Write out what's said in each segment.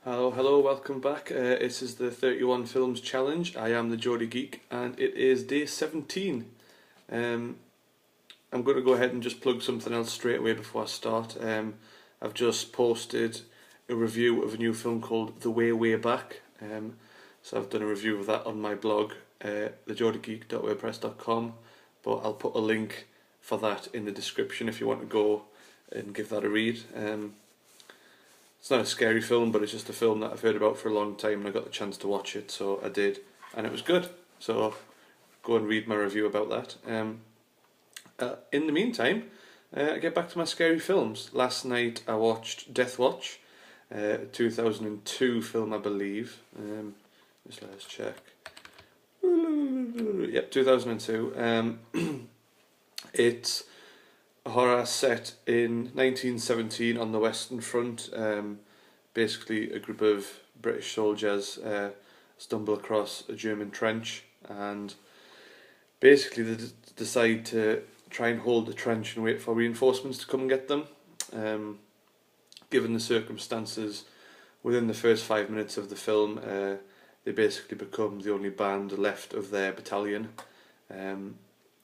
Hello, welcome back. This is the 31 Films Challenge. I am the Geordie Geek and it is day 17. I'm going to go ahead and just plug something else straight away before I start. I've just posted a review of a new film called The Way Back. So I've done a review of that on my blog, thegeordiegeek.wordpress.com, but I'll put a link for that in the description if you want to go and give that a read. It's not a scary film, but it's just a film that I've heard about for a long time and I got the chance to watch it, so I did, and it was good. So go and read my review about that. In the meantime, I get back to my scary films. Last night I watched Deathwatch, 2002 film, I believe. Just let's check. Yep, 2002. It's a horror set in 1917 on the Western Front. Basically, a group of British soldiers stumble across a German trench, and basically they decide to try and hold the trench and wait for reinforcements to come and get them. Given the circumstances, within the first 5 minutes of the film, they basically become the only band left of their battalion.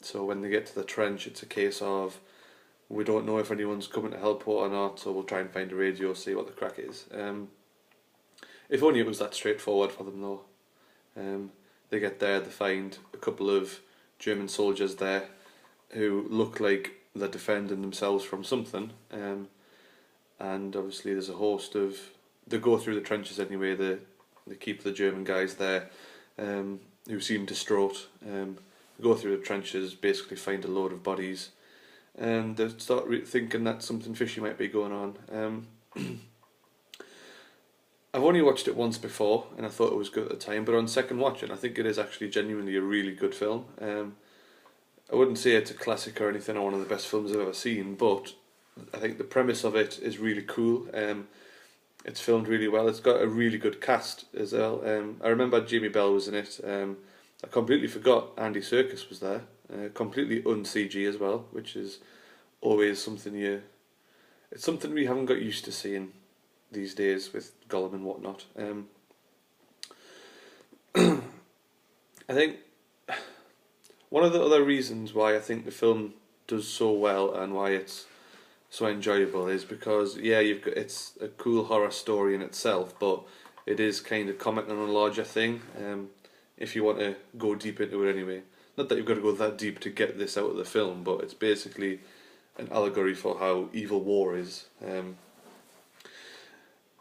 So when they get to the trench, it's a case of, we don't know if anyone's coming to help or not, so we'll try and find a radio, see what the crack is. If only it was that straightforward for them though. They get there, they find a couple of German soldiers there who look like they're defending themselves from something, and obviously there's a host of, they go through the trenches anyway, they keep the German guys there who seem distraught. They go through the trenches, basically find a load of bodies, and they start thinking that something fishy might be going on. I've only watched it once before and I thought it was good at the time, but on second watching I think it is actually genuinely a really good film. I wouldn't say it's a classic or anything or one of the best films I've ever seen, but I think the premise of it is really cool. It's filmed really well, it's got a really good cast as well. I remember Jamie Bell was in it. I completely forgot Andy Serkis was there. Completely un-CG as well, which is always something it's something we haven't got used to seeing these days with Gollum and whatnot. I think one of the other reasons why I think the film does so well and why it's so enjoyable is because, yeah, it's a cool horror story in itself, but it is kind of commenting on a larger thing, if you want to go deep into it anyway. Not that you've got to go that deep to get this out of the film, but it's basically an allegory for how evil war is. I'm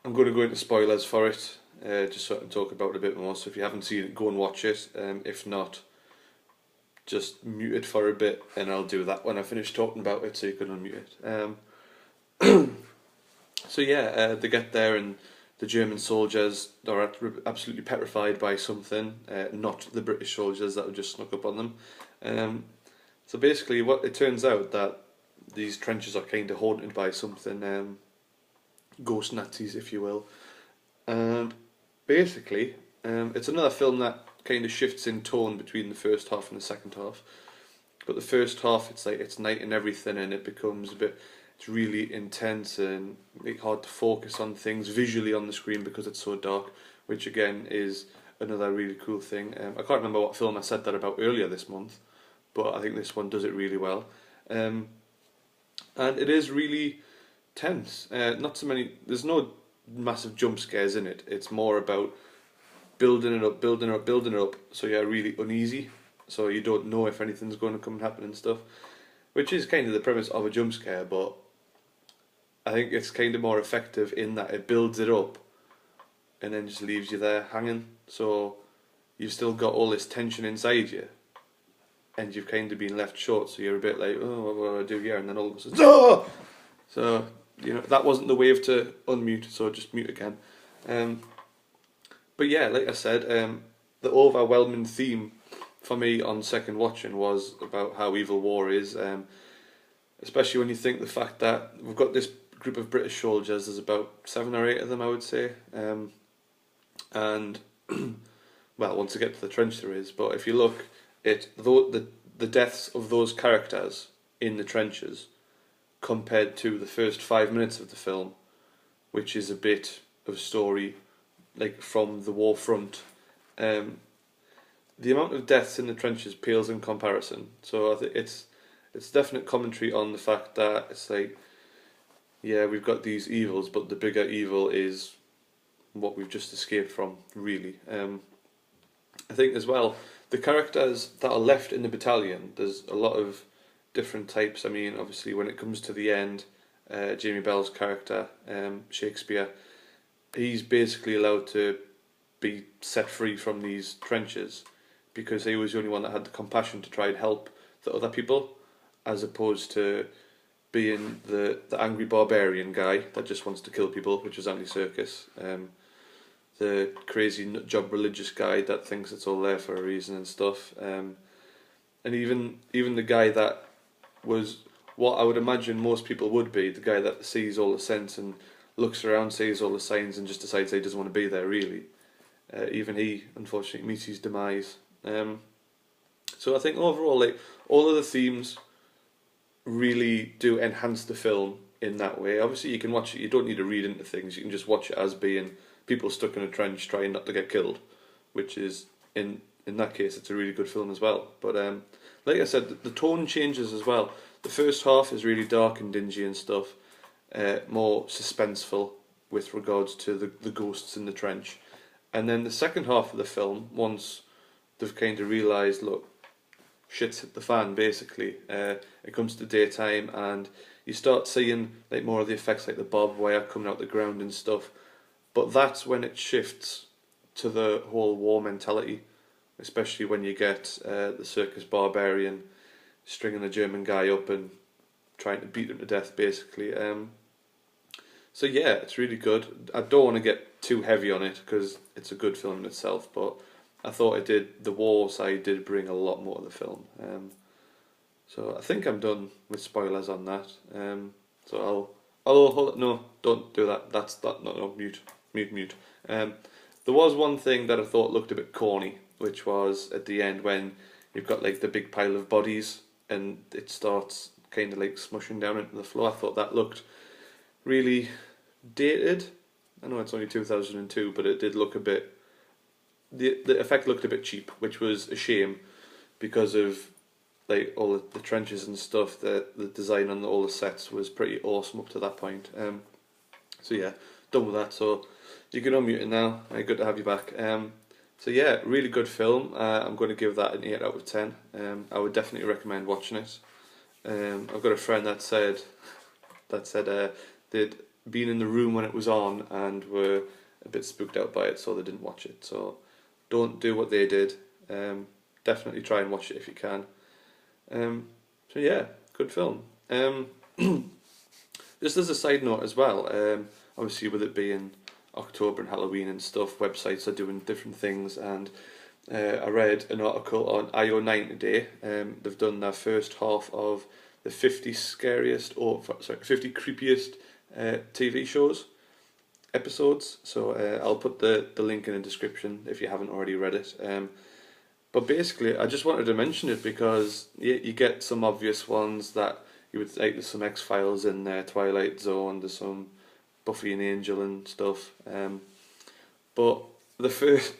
going to go into spoilers for it, just so I can talk about it a bit more, so if you haven't seen it, go and watch it. If not, just mute it for a bit, and I'll do that when I finish talking about it, so you can unmute it. So yeah, they get there and the German soldiers are absolutely petrified by something, not the British soldiers that have just snuck up on them. So basically what it turns out that these trenches are kind of haunted by something, ghost Nazis if you will. And basically it's another film that kind of shifts in tone between the first half and the second half. But the first half, it's like it's night and everything, and it becomes it's really intense and hard to focus on things visually on the screen because it's so dark, which again is another really cool thing. I can't remember what film I said that about earlier this month, but I think this one does it really well. And it is really tense. Not so many, there's no massive jump scares in it. It's more about building it up, so you're really uneasy, so you don't know if anything's going to come and happen and stuff, which is kind of the premise of a jump scare, but I think it's kind of more effective in that it builds it up and then just leaves you there hanging, so you've still got all this tension inside you and you've kind of been left short, so you're a bit like, oh, what do I do here? And then all of a sudden, oh! So, you know, that wasn't the wave to unmute, so just mute again. But yeah, like I said, the overwhelming theme for me on second watching was about how evil war is, especially when you think the fact that we've got this group of British soldiers, there's about 7 or 8 of them I would say, and well, once you get to the trench there is, but if you look at the deaths of those characters in the trenches compared to the first 5 minutes of the film, which is a bit of story like from the war front, the amount of deaths in the trenches pales in comparison. So I think it's definite commentary on the fact that it's like, yeah, we've got these evils, but the bigger evil is what we've just escaped from, really. I think as well, the characters that are left in the battalion, there's a lot of different types. I mean, obviously, when it comes to the end, Jamie Bell's character, Shakespeare, he's basically allowed to be set free from these trenches because he was the only one that had the compassion to try and help the other people, as opposed to being the angry barbarian guy that just wants to kill people, which was Andy Serkis. The crazy nutjob religious guy that thinks it's all there for a reason and stuff. And even the guy that was what I would imagine most people would be, the guy that sees all the sense and looks around, sees all the signs and just decides he doesn't want to be there, really. Even he, unfortunately, meets his demise. So I think overall, like, all of the themes really do enhance the film in that way. Obviously, you can watch it, you don't need to read into things, you can just watch it as being people stuck in a trench trying not to get killed, which is, in that case, it's a really good film as well. But like I said, the tone changes as well. The first half is really dark and dingy and stuff, more suspenseful with regards to the ghosts in the trench. And then the second half of the film, once they've kind of realised, look, shit's hit the fan, basically, it comes to daytime and you start seeing like more of the effects, like the barbed wire coming out the ground and stuff. But that's when it shifts to the whole war mentality, especially when you get the circus barbarian stringing the German guy up and trying to beat him to death, basically. So yeah, it's really good. I don't want to get too heavy on it because it's a good film in itself, but I thought the war side did bring a lot more to the film. So I think I'm done with spoilers on that. So I'll hold it. No, don't do that. No, mute. There was one thing that I thought looked a bit corny, which was at the end when you've got like the big pile of bodies and it starts kind of like smushing down into the floor. I thought that looked really dated. I know it's only 2002, but it did look a bit. The effect looked a bit cheap, which was a shame because of like all the trenches and stuff. The design on all the sets was pretty awesome up to that point. So yeah, done with that. So you can unmute it now. Good to have you back. So yeah, really good film. I'm going to give that an 8 out of 10. I would definitely recommend watching it. I've got a friend that said they'd been in the room when it was on and were a bit spooked out by it, so they didn't watch it. So don't do what they did. Definitely try and watch it if you can. So yeah, good film. Just as a side note as well, obviously with it being October and Halloween and stuff, websites are doing different things, and I read an article on IO9 today. They've done their first half of the 50 creepiest TV shows episodes. So I'll put the link in the description if you haven't already read it. But basically, I just wanted to mention it because you get some obvious ones that you would like. There's some X-Files in there, Twilight Zone, there's some Buffy and Angel and stuff. But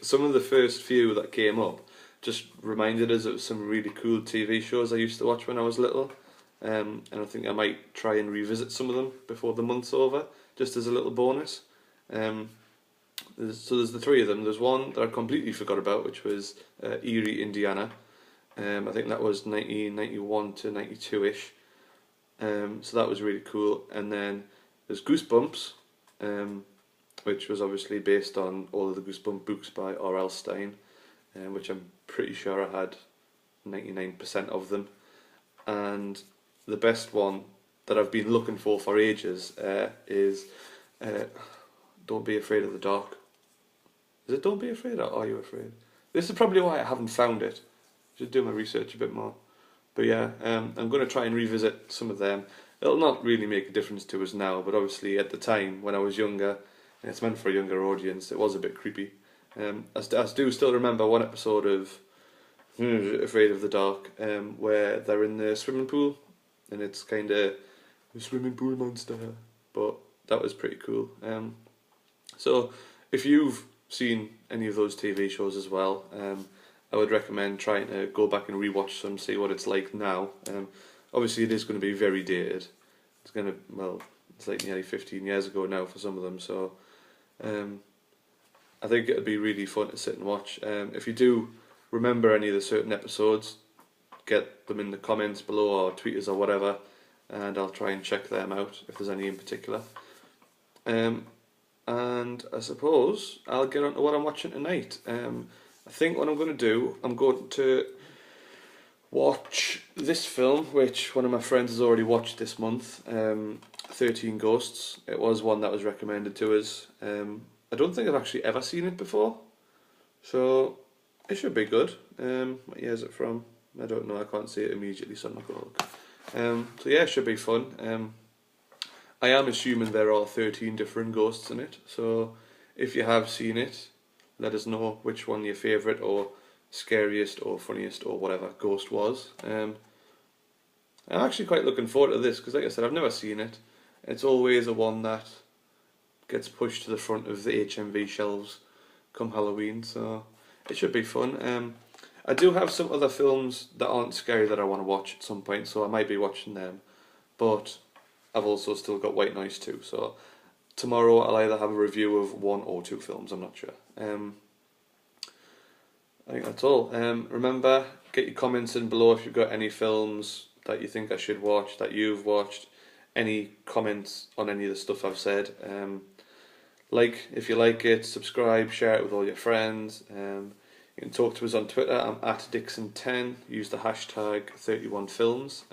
some of the first few that came up just reminded us of some really cool TV shows I used to watch when I was little. And I think I might try and revisit some of them before the month's over, just as a little bonus. There's the three of them. There's one that I completely forgot about, which was Erie, Indiana. I think that was 1991 to 92-ish. So that was really cool. And then there's Goosebumps, which was obviously based on all of the Goosebumps books by R.L. Stein, which I'm pretty sure I had 99% of them. And the best one that I've been looking for ages is Don't Be Afraid of the Dark. Is it Don't Be Afraid or Are You Afraid? This is probably why I haven't found it. Should do my research a bit more. But yeah, I'm going to try and revisit some of them. It'll not really make a difference to us now, but obviously at the time when I was younger, and it's meant for a younger audience, it was a bit creepy. I do still remember one episode of Afraid of the Dark, where they're in the swimming pool, and it's kind of a swimming pool monster. But that was pretty cool. So if you've seen any of those TV shows as well, I would recommend trying to go back and rewatch them, see what it's like now. Obviously, it is going to be very dated. It's going to, well, it's like nearly 15 years ago now for some of them, so I think it would be really fun to sit and watch. If you do remember any of the certain episodes, get them in the comments below or tweet us or whatever, and I'll try and check them out if there's any in particular. And I suppose I'll get on to what I'm watching tonight. I think what I'm going to do, I'm going to watch this film, which one of my friends has already watched this month, 13 Ghosts. It was one that was recommended to us. I don't think I've actually ever seen it before, so it should be good. What year is it from? I don't know, I can't see it immediately, so I'm not going to look. So yeah, it should be fun. I am assuming there are 13 different ghosts in it, so if you have seen it, let us know which one your favourite or scariest or funniest or whatever ghost was. I'm actually quite looking forward to this, because like I said, I've never seen it. It's always a one that gets pushed to the front of the HMV shelves come Halloween, so it should be fun. I do have some other films that aren't scary that I want to watch at some point, so I might be watching them, but I've also still got White Noise too, so tomorrow I'll either have a review of 1 or 2 films, I'm not sure. I think that's all. Remember, get your comments in below if you've got any films that you think I should watch, that you've watched, any comments on any of the stuff I've said. Like if you like it, subscribe, share it with all your friends. You can talk to us on Twitter. I'm @Dixon10. Use the hashtag 31films.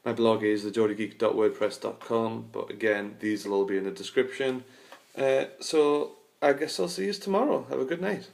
My blog is thegeordiegeek.wordpress.com, but again, these will all be in the description. So I guess I'll see you tomorrow. Have a good night.